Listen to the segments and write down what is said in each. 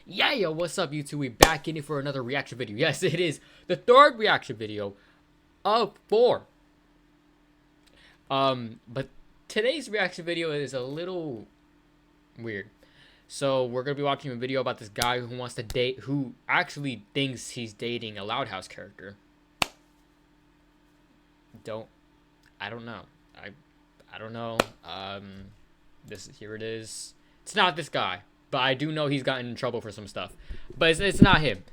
Yeah, yo, what's up, YouTube? We back in it for another reaction video. Yes, it is the third reaction video of 4. But today's reaction video is a little weird. So we're gonna be watching a video about this guy who wants to date, who actually thinks he's dating a Loud House character. I don't know. I don't know. Here it is. It's not this guy. But I do know he's gotten in trouble for some stuff. But it's not him.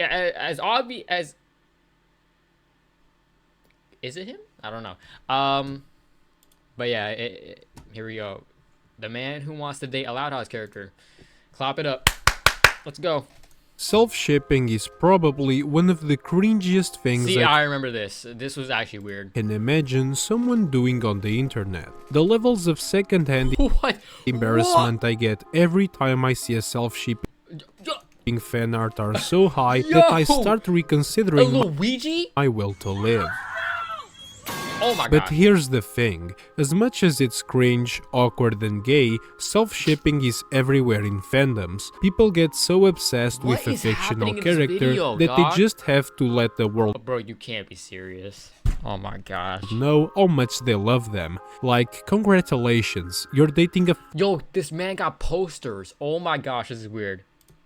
As obvious as... Is it him? I don't know. But yeah, here we go. The man who wants to date a Loud House character. Clap it up. Let's go. Self-shipping is probably one of the cringiest things I remember this. This was actually weird. Can imagine someone doing on the internet. The levels of second-hand embarrassment I get every time I see a self-shipping fan art are so high that I start reconsidering my will to live. Oh my God. But here's the thing, as much as it's cringe, awkward and gay, self-shipping is everywhere in fandoms. People get so obsessed with a fictional character that they just have to let the world bro, you can't be serious. Oh my gosh. know how much they love them. Like, congratulations, you're dating a Yo, this man got posters. Oh my gosh, this is weird.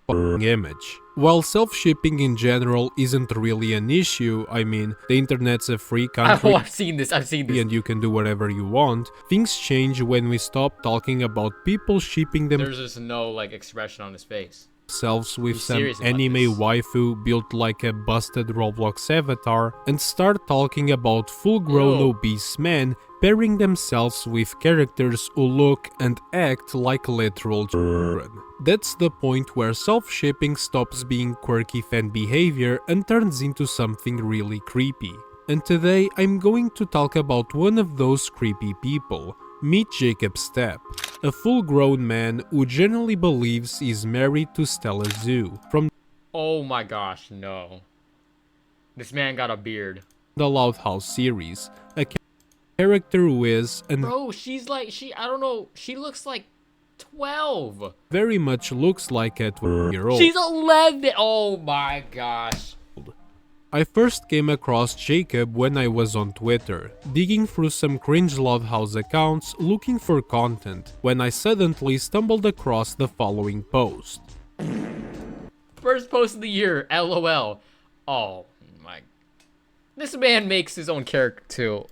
image. While self-shipping in general isn't really an issue, I mean, the internet's a free country. Oh, I've seen this. And you can do whatever you want. Things change when we stop talking about people shipping There's just no, like, expression on his face. themselves with some anime waifu built like a busted Roblox avatar and start talking about full-grown obese men pairing themselves with characters who look and act like literal children. That's the point where self-shipping stops being quirky fan behavior and turns into something really creepy. And today I'm going to talk about one of those creepy people. Meet Jacob Stepp, a full-grown man who generally believes he's married to Stella Zoo from Oh my gosh, no. This man got a beard. the Loud House series, a character who is, and bro, she's like, I don't know, she looks like 12. very much looks like a 12-year-old. She's 11. Oh my gosh. I first came across Jacob when I was on Twitter, digging through some cringe Loud House accounts looking for content, when I suddenly stumbled across the following post. First post of the year, LOL. Oh my. This man makes his own character too.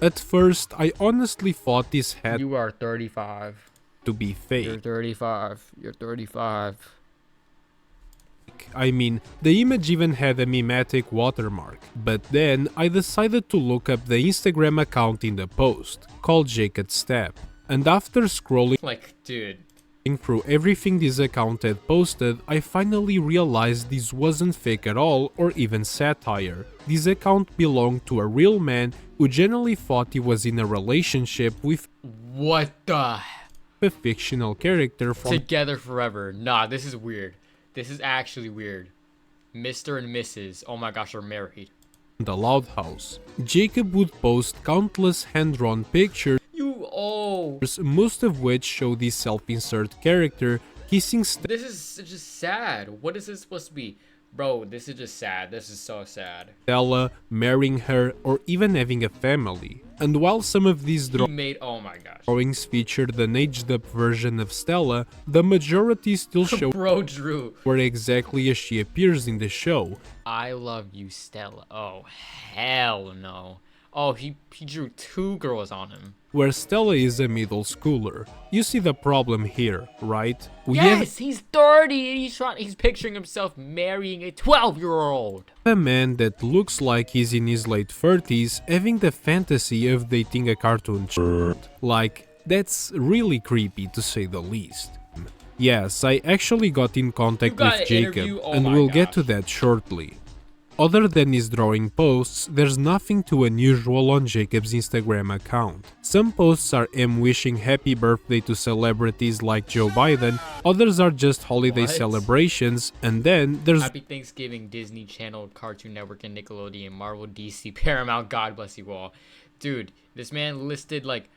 At first, I honestly thought this had You are 35. to be fake. You're 35. You're 35. I mean, the image even had a memetic watermark, but then I decided to look up the Instagram account in the post, called Jacob Stepp, and after scrolling Like, dude. through everything this account had posted, I finally realized this wasn't fake at all or even satire. This account belonged to a real man who genuinely thought he was in a relationship with What the? a fictional character from Together forever. Nah, this is weird. This is actually weird. Mr. and Mrs. Oh my gosh, are married. the Loud House. Jacob would post countless hand-drawn pictures, most of which show this self-insert character kissing This is just sad. What is this supposed to be? Bro, this is just sad. This is so sad. Stella, marrying her, or even having a family. And while some of these Oh my gosh. drawings featured an aged-up version of Stella, the majority still show Bro drew where exactly as she appears in the show. I love you, Stella. Oh, hell no. Oh, he drew 2 girls on him. Where Stella is a middle schooler. You see the problem here, right? Yes, he's 30 and he's picturing himself marrying a 12-year-old. A man that looks like he's in his late 30s having the fantasy of dating a cartoon child. Like, that's really creepy to say the least. Yes, I actually got in contact with Jacob, and we'll get to that shortly. Other than his drawing posts, there's nothing too unusual on Jacob's Instagram account. Some posts are him wishing happy birthday to celebrities like Joe Biden, others are just holiday celebrations, and then there's Happy Thanksgiving, Disney Channel, Cartoon Network, and Nickelodeon, Marvel, DC, Paramount, God bless you all. Dude, this man listed like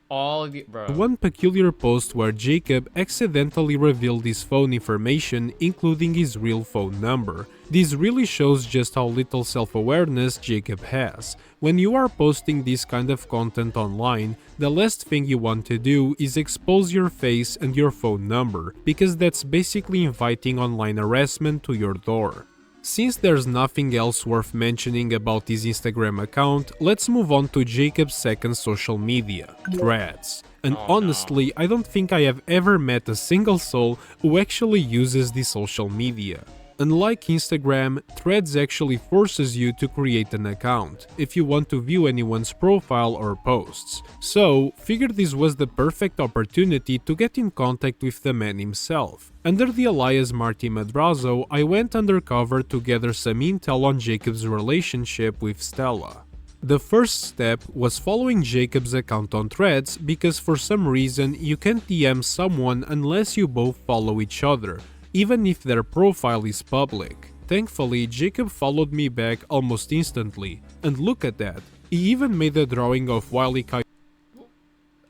All the bro. One peculiar post where Jacob accidentally revealed his phone information, including his real phone number. This really shows just how little self-awareness Jacob has. When you are posting this kind of content online, the last thing you want to do is expose your face and your phone number, because that's basically inviting online harassment to your door. Since there's nothing else worth mentioning about his Instagram account, let's move on to Jacob's second social media, CREDS. And honestly, I don't think I have ever met a single soul who actually uses this social media. Unlike Instagram, Threads actually forces you to create an account if you want to view anyone's profile or posts. So, figured this was the perfect opportunity to get in contact with the man himself. Under the alias Marty Madrazo, I went undercover to gather some intel on Jacob's relationship with Stella. The first step was following Jacob's account on Threads because for some reason you can't DM someone unless you both follow each other, even if their profile is public. Thankfully, Jacob followed me back almost instantly, and look at that, he even made a drawing of Wile E.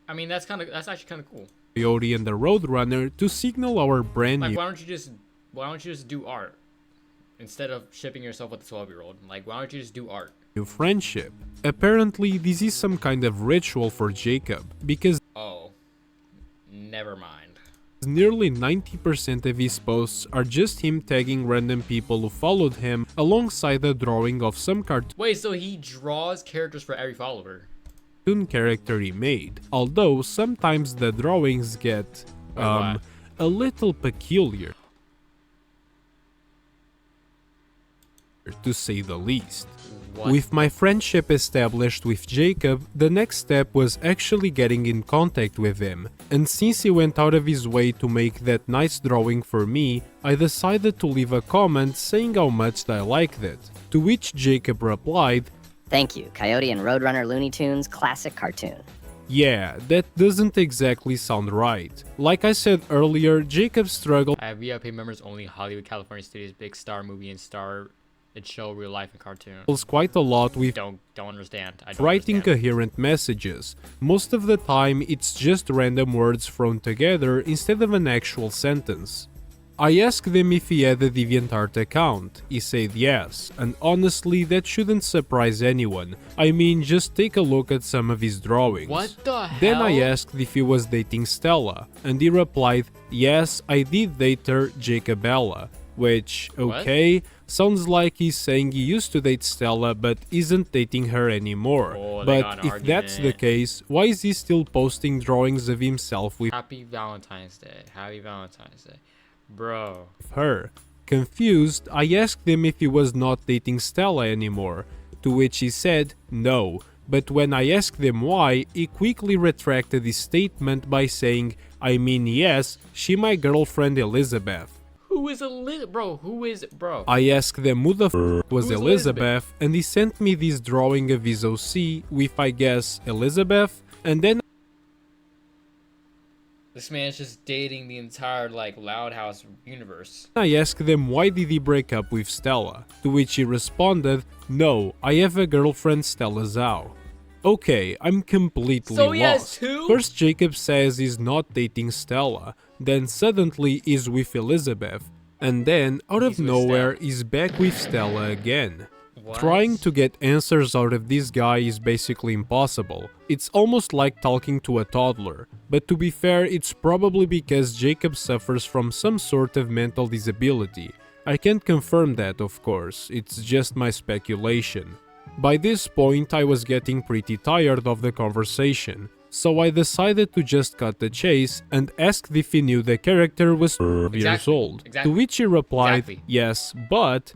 I mean, that's actually kind of cool. Coyote and the Roadrunner to signal our brand new why don't you just do art instead of shipping yourself with a 12-year-old? Like, why don't you just do art? Friendship. Apparently, this is some kind of ritual for Jacob, because never mind. Nearly 90% of his posts are just him tagging random people who followed him alongside a drawing of some Wait, so he draws characters for every follower? Cartoon character he made, although sometimes the drawings get a little peculiar, to say the least. What? With my friendship established with Jacob, the next step was actually getting in contact with him, and since he went out of his way to make that nice drawing for me, I decided to leave a comment saying how much I liked it, to which Jacob replied, "Thank you, Coyote and Roadrunner Looney Tunes classic cartoon." Yeah, that doesn't exactly sound right. Like I said earlier, Jacob struggled I have VIP members only, Hollywood, California Studios, Big Star Movie and Star and Show, Real Life and Cartoon. Quite a lot with Don't understand. I don't writing understand. coherent messages. Most of the time, it's just random words thrown together instead of an actual sentence. I asked him if he had a DeviantArt account. He said yes, and honestly, that shouldn't surprise anyone. I mean, just take a look at some of his drawings. What the hell? Then I asked if he was dating Stella, and he replied, yes, I did date her, Jacobella. Which, okay, sounds like he's saying he used to date Stella but isn't dating her anymore. But if that's the case, why is he still posting drawings of himself with Happy Valentine's Day. Happy Valentine's Day. Bro. her? Confused, I asked him if he was not dating Stella anymore, to which he said no. But when I asked him why, he quickly retracted his statement by saying, I mean yes, she my girlfriend Elizabeth. Who is bro? Who is bro? I asked them who the f was Elizabeth, and he sent me this drawing of his OC with, I guess, Elizabeth, and then This man's just dating the entire like Loud House universe. I asked them why did he break up with Stella, to which he responded, no, I have a girlfriend, Stella Zhao. Okay, I'm completely So he has lost. two? First Jacob says he's not dating Stella, then suddenly he's with Elizabeth, and then out of He's with nowhere Stella. he's back with Stella again. What? Trying to get answers out of this guy is basically impossible. It's almost like talking to a toddler. But to be fair, it's probably because Jacob suffers from some sort of mental disability. I can't confirm that, of course, it's just my speculation. By this point, I was getting pretty tired of the conversation, so I decided to just cut the chase and asked if he knew the character was 12 years old. To which he replied, yes, but...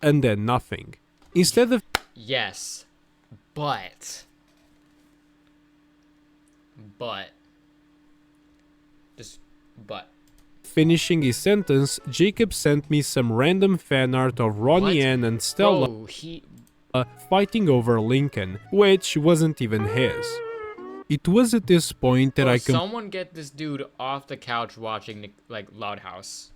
and then nothing. Instead of Yes, but just but finishing his sentence, Jacob sent me some random fan art of Ronnie Ann and Stella fighting over Lincoln, which wasn't even his. It was at this point that someone get this dude off the couch watching like Loud House.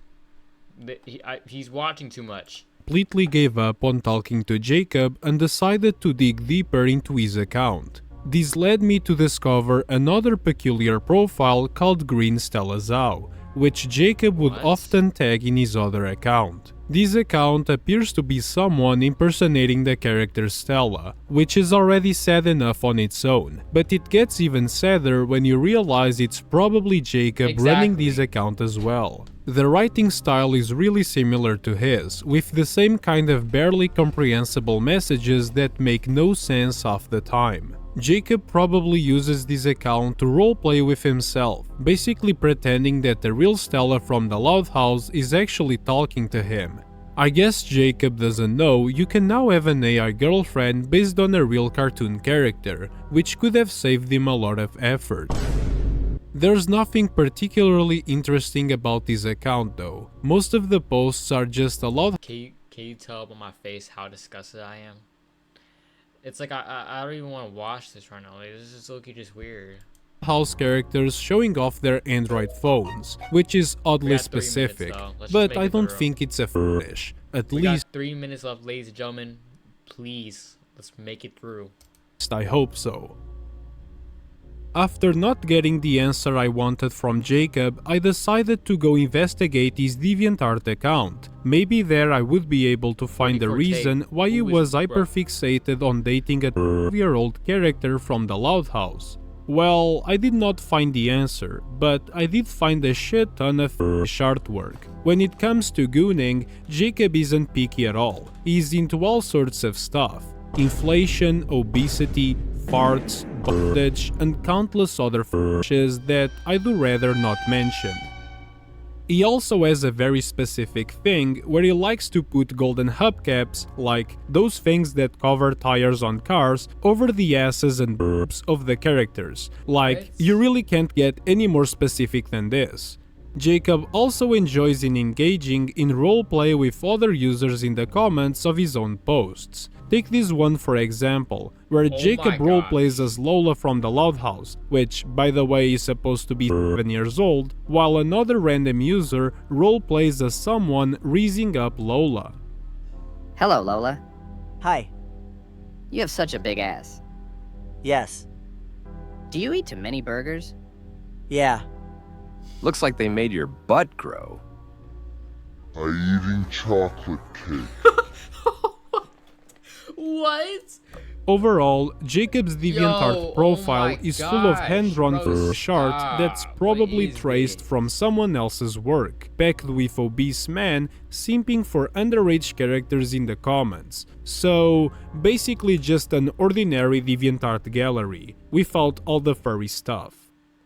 He's watching too much. Completely gave up on talking to Jacob and decided to dig deeper into his account. This led me to discover another peculiar profile called Green Stella Zhao, which Jacob would often tag in his other account. This account appears to be someone impersonating the character Stella, which is already sad enough on its own, but it gets even sadder when you realize it's probably Jacob running this account as well. The writing style is really similar to his, with the same kind of barely comprehensible messages that make no sense half the time. Jacob probably uses this account to roleplay with himself, basically pretending that the real Stella from the Loud House is actually talking to him. I guess Jacob doesn't know you can now have an AI girlfriend based on a real cartoon character, which could have saved him a lot of effort. There's nothing particularly interesting about this account though. Most of the posts are just a lot. Can you tell by my face how disgusted I am? It's like I don't even want to watch this right now. Like, this is looking just weird. House characters showing off their Android phones, which is oddly specific, but I don't think it's a fetish. At least 3 minutes left, ladies and gentlemen. Please, let's make it through. I hope so. After not getting the answer I wanted from Jacob, I decided to go investigate his DeviantArt account. Maybe there I would be able to find the reason why he was hyperfixated on dating a 12-year-old character from the Loud House. Well, I did not find the answer, but I did find a shit ton of artwork. When it comes to gooning, Jacob isn't picky at all. He's into all sorts of stuff. Inflation, obesity, farts, bondage, and countless other fetishes that I do rather not mention. He also has a very specific thing where he likes to put golden hubcaps, like those things that cover tires on cars, over the asses and boobs of the characters. Like, you really can't get any more specific than this. Jacob also enjoys engaging in roleplay with other users in the comments of his own posts. Take this one for example, where Jacob roleplays as Lola from the Loud House, which, by the way, is supposed to be 7 years old, while another random user roleplays as someone raising up Lola. Hello, Lola. Hi. You have such a big ass. Yes. Do you eat too many burgers? Yeah. Looks like they made your butt grow. Eating chocolate cake. What? Overall, Jacob's DeviantArt profile is full of hand-drawn art that's probably traced from someone else's work, packed with obese men simping for underage characters in the comments. So, basically just an ordinary DeviantArt gallery, without all the furry stuff.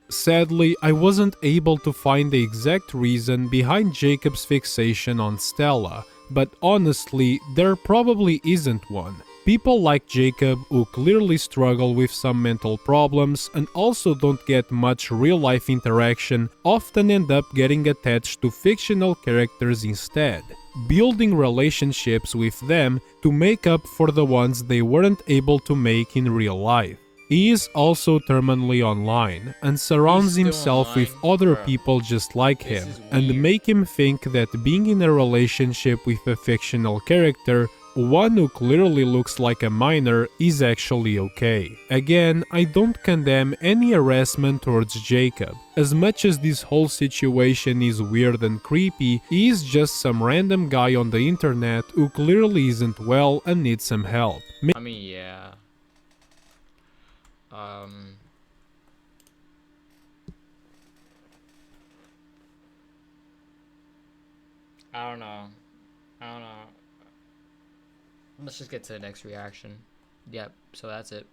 Sadly, I wasn't able to find the exact reason behind Jacob's fixation on Stella, but honestly, there probably isn't one. People like Jacob, who clearly struggle with some mental problems and also don't get much real-life interaction, often end up getting attached to fictional characters instead, building relationships with them to make up for the ones they weren't able to make in real life. He is also terminally online and surrounds himself with other people just like him, and make him think that being in a relationship with a fictional character, one who clearly looks like a minor, is actually okay. Again, I don't condemn any harassment towards Jacob. As much as this whole situation is weird and creepy, he is just some random guy on the internet who clearly isn't well and needs some help. I mean, yeah. I don't know. Let's just get to the next reaction. Yep, so that's it.